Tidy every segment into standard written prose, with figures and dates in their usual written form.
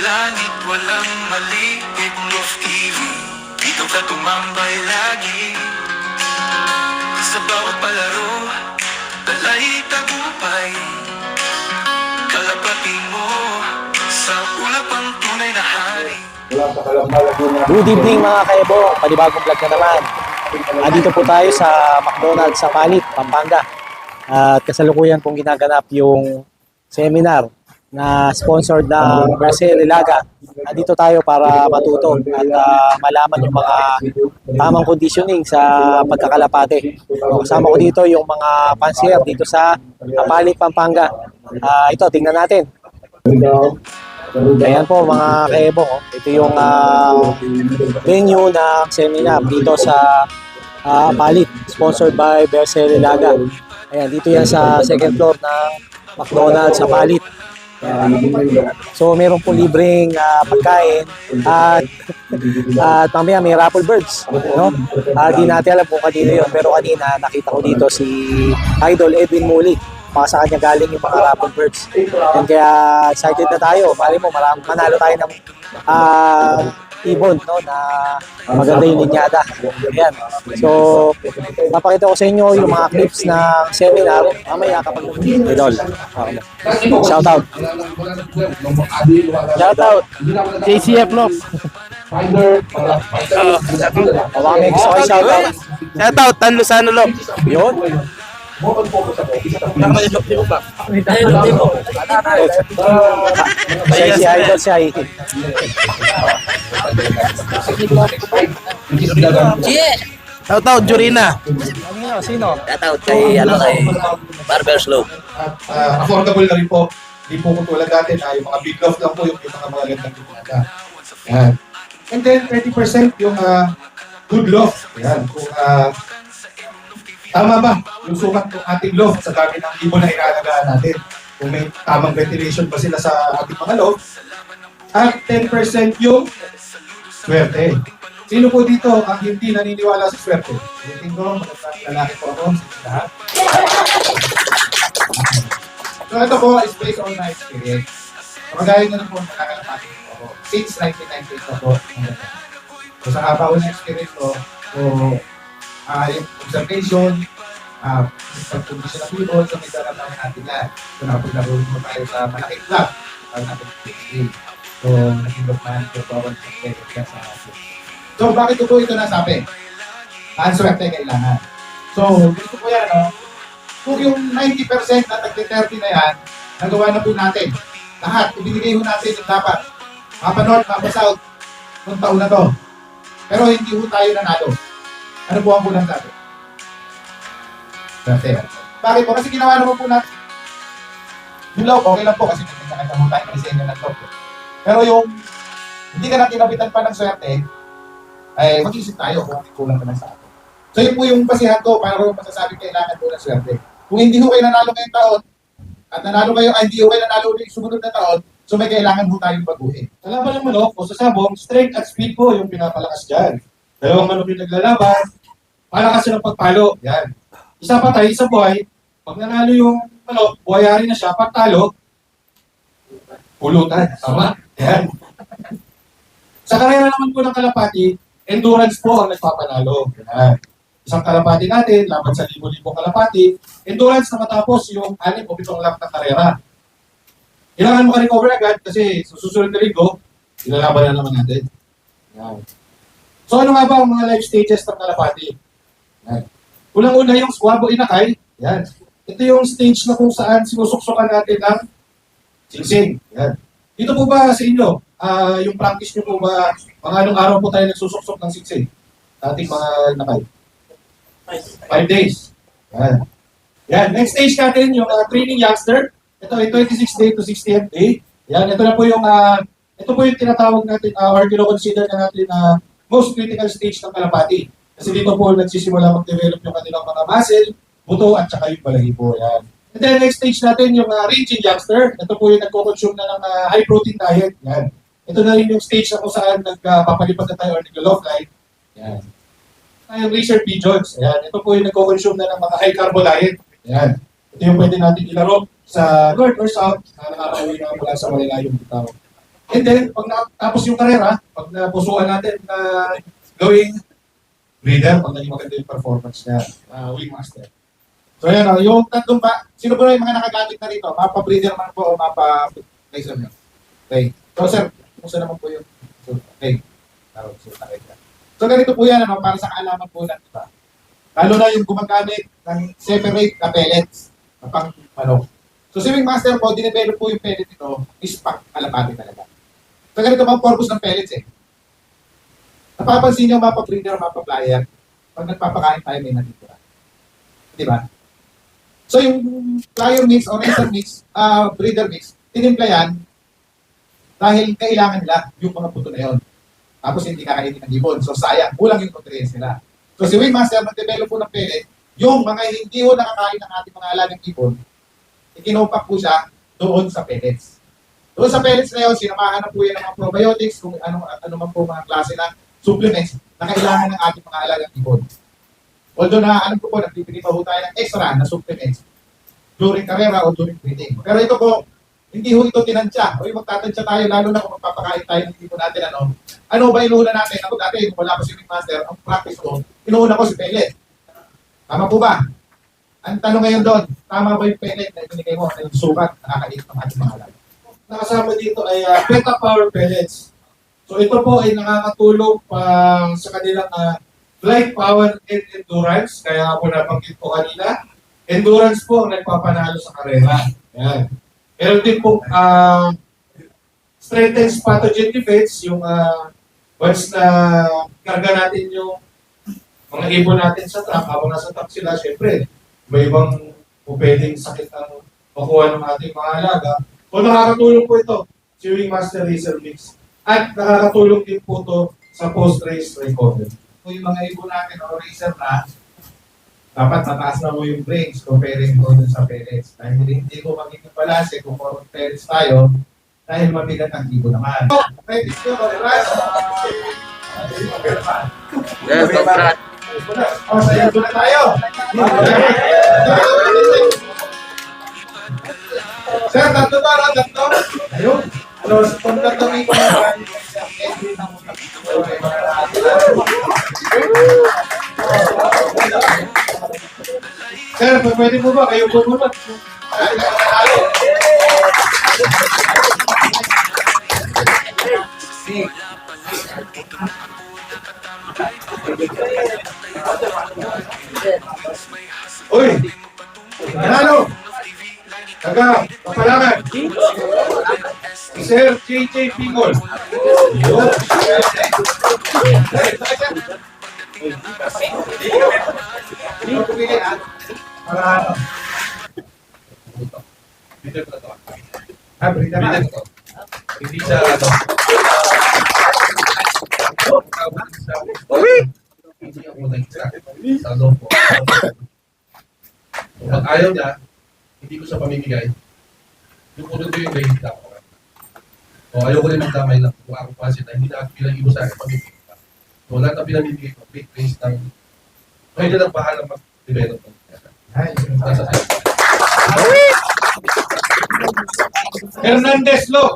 langit, walang maliit of TV. Dito ka tumambay lagi. Sa bawat palaro, dalay tagumpay. Kalapati mo, sa ulap ang tunay na hari. Good evening mga kaebo, panibagong vlog na naman. Dito po tayo sa McDonald's sa Palit, Pampanga. At kasalukuyan pong ginaganap yung seminar na sponsored ng Marcel Ilaga. Dito tayo para matuto at malaman yung mga tamang conditioning sa pagkakalapate. Kasama ko dito yung mga pansier dito sa Palit, Pampanga. Ito, tingnan natin. Ayan po mga kaebo, ito yung venue ng seminar dito sa Palit, sponsored by Marcel Ilaga. Ayan, dito yan sa second floor ng McDonald's sa Palit. So meron po libreng pagkain at mamaya may raffle birds, no? Di natin alam kung kanino yun, pero kanina nakita ko dito si Idol Edwin Muli. Baka sa kanya galing yung mga raffle birds. And kaya excited na tayo. Mali mo, manalo tayo ng ibon, no, na maganda yung linyada. Ayan. So, napakita ko sa inyo yung mga clips ng seminar. Mamaya kapag Idol. Okay. Shout out. Shout out. JCF Love. May gusto kayo shout out. Shout out, Tan Luzano Love. Yun. Siya si Idol siya. Shout out, Jurina. Sino? Shout out kay Barber Slope. At affordable na rin po. Hindi po tulad dati na yung mga big love lang po yung mga magandang gumada. Yan. And then 30% yung good love. Yan. Kung tama ba yung sukat ng ating love sa dami ng ibon na inalagaan natin. Kung may tamang ventilation ba sila sa ating mga love. At 10% yung swerte. Sino po dito ang hindi naniniwala sa swerte? Ulitin ko, magandang lalaki po ako sa lahat. So ito po is based on my experience. So magaya nyo na po nakakalapatin po ako. Since 1998 na po. So sa haba ko na experience ko, yung observation, pagpundisyon ng people, so may daramdaman natin yan. So napaglaruin mo tayo sa malaking club, para natin PhD. So naging man, so bawal sa atin. So bakit ko po ito nasabi? Ang swerte kailangan. So gusto ko yan, no? Kung yung 90% na tagli-30 na yan, nagawa na po natin. Lahat, ibinigay ho natin yung dapat. Mapa North, Mapa South, noong taon na to. Pero hindi ho tayo nanalo. Ano po ang kulang natin? Swerte. Bakit po? Kasi ginawa naman po natin. Yung law, okay lang po kasi nagkakanta mo tayo, kasi inyo lang to. Pero yung hindi ka na kinabitan pa ng swerte, ay mag-isip tayo kung kulang ka na sa atin. So yun po yung basihan ko para ko masasabi kailangan po ng swerte. Kung hindi ho kayo nanalo ngayong taon, at nanalo kayo, hindi ho kayo nanalo ulit sumunod na taon, so may kailangan ho tayong baguhin. Sa laban ng manok o sa sabong, strength at speed po yung pinapalakas dyan. Dalawang manok yung naglalaban, palakas ng pagpalo. Yan. Isa patay, isa buhay. Pag nanalo yung manok, buhayari na siya, pag talo, pulutan. Tama? Yan. Sa karera naman po ng kalapati, endurance po ang nagpapanalo. Yan. Isang kalapati natin, laban sa libo-libong kalapati, endurance na matapos yung 6 o 7 lap na karera. Kailangan makarecover agad kasi sa susunod na linggo, ilalaban na naman natin. Yan. So ano nga ba ang mga life stages ng kalapati? Yan. Unang-una yung squabo inakay. Yan. Ito yung stage na kung saan sinusuksukan natin ng singsing. Yan. Dito po ba sa inyo, yung practice nyo po ba, mga anong araw po tayo nagsusuksok ng singsing? Ating mga inakay. 5 days. Yan. Yan. Next stage natin, yung training youngster. Ito ay 26th day to 60th day. Yan. Ito na po yung, ito po yung tinatawag natin, or kino-consider na natin most critical stage ng kalapati. Kasi dito po nagsisimula mag-develop yung kanilang mga muscle, buto, at saka yung balahibo. Yan. And then next stage natin, yung ranging youngster. Ito po yung nagko-consume na ng high protein diet. Yan. Ito na rin yung stage na kung saan nagpapalipad na tayo or nag-love life. Yan. Yung laser pigeons. Ayan. Ito po yung nagko-consume na ng mga high carbo diet. Ayan. Ito yung pwede natin ilaro sa north or south na nakakauwi na mula sa malalayong bitaw. And then, pag natapos yung karera, pag napusuan natin na gawing breeder, pag naging maganda yung performance niya, wingmaster. So yan o, yung tatlong ba, sino po na yung mga nakagamit na rito? Mapa-breeder man po o mapa-laser niyo? Okay. So sir, kumusta naman po yung, okay. So ganito po yan, ano, para sa kaalaman po natin, diba? Lalo na yung gumagamit ng separate na pellets na pang manok. So si wingmaster po, dinevelop po yung pellet ito is pang kalapati talaga. So ganito ba ang purpose ng pellets eh? Napapansin nyo mapa-breeder, mapa-flyer, pag nagpapakain tayo may natitira. Di ba? So yung flyer mix o racer mix, breeder mix, tinimpla yan dahil kailangan nila yung mga puto na yun. Tapos hindi kakainin ng ibon. So sayang, kulang yung nutrients nila. So si wingmaster, mag-develop po ng pellet, yung mga hindi po nakakain ng ating mga alagang ibon, ikinopak po siya doon sa pellets. Doon sa pellets na yun, sinamahan na po yan ng mga probiotics, kung ano man po mga klase ng supplements na kailangan ng ating mga alagang ibon. Although na, alam ko po, nagbibigay pa po tayo ng extra na supplements during karera o during breeding. Pero ito po, hindi ho ito tinansya. O yung magtatansya tayo, lalo na kung magpapakain tayo ng ibon natin, ano ba inuuna natin? Ako dati, kung wala ko si wingmaster, ang practice ko, inuuna ko si pellet. Tama po ba? Ang tanong ngayon doon, tama ba yung pellet na ibinigay mo na yung sukat nakakalit ng ating mga alaga? Nakasama dito ay Beta Power Pellets. So ito po ay nakakatulong pa sa kanilang flight power and endurance. Kaya ako nabanggit po kanina, endurance po ang nagpapanalo sa karera. Yan. Meron din po strengthens pathogen defense, yung once na karga natin yung mga ibon natin sa truck, habang nasa truck sila, syempre, may ibang pwedeng sakit ang makuha ng ating mga alaga. So nakakatulong po ito, si Wingmaster Racer Mix. At nakakatulong din po ito sa post-race recovery. Kung yung mga ibon natin o racer na, dapat mataas na mo yung brains comparing ko dun sa pellets. Dahil hindi ko magiging balance kung puro pellets tayo, dahil mabigat ang ibon naman. So, ready to go, right? Yes, congrats. O, sayo na tayo. Sir, tatlo ba? Tatlo? Ayun. Ano, sa tatlo may Sir, pwede po ba? Kayo po muna. Uy! Nanalo! Taga, kapalangan! Sir JJ Pingol. Yun. Para Bitter pa to. Brita na. Bitter to. Hindi siya ano. Hindi ako nag-isa. Sa loob ko. Pag ayaw niya, hindi ko siya pamimigay. Yung ulo ko yung grade lang. O ayaw ko rin magdamay lang. Kung ako pansin na hindi na ako bilang ibo sa akin pamimigay. So lahat na pinamimigay ko, big place ng kaya nilang bahala mag-develop. Nasa sa'yo. Hernandez Lo.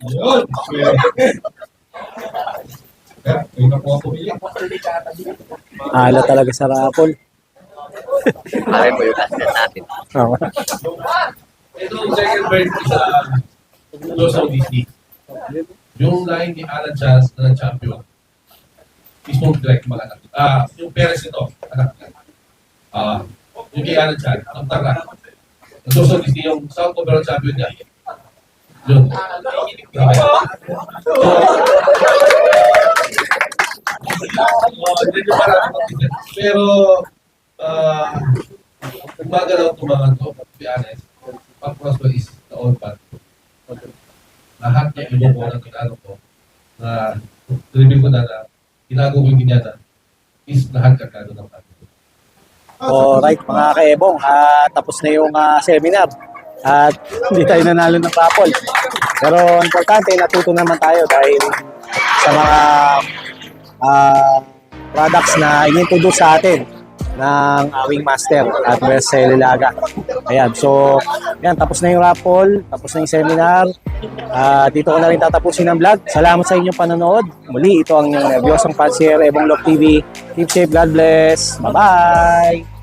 Ayun. Ayun na po ako pumili. Ala talaga sa rapol. Pare po yung asset natin. Oo. Ito yung second bird ko sa Luzon DC. Yung line ni Alan Chance na champion. Mismong direct mga anak. Yung parents nito, anak niya. Yung kay Alan Chance, ang tara. Ang Luzon DC, yung South Overall champion niya. Yun. Pero, gumagalaw itong mga ito, to be honest, pag-prosper is the old path. Lahat niya ibo ko ng kinalo ko na reveal ko na tinago ko yung ginyana is lahat kakado ng path. Alright mga kaebong, tapos na yung seminar at hindi tayo nanalo ng rapol. Pero importante, natuto naman tayo dahil sa mga products na inintroduce sa atin ng Wingmaster at Bercel Lilaga. Ayan, so ayan, tapos na yung raffle, tapos na yung seminar. Dito ko na rin tatapusin ang vlog. Salamat sa inyong panonood. Muli, ito ang inyong nervyosong pansier, Ebong Love TV. Keep safe, God bless. Bye-bye!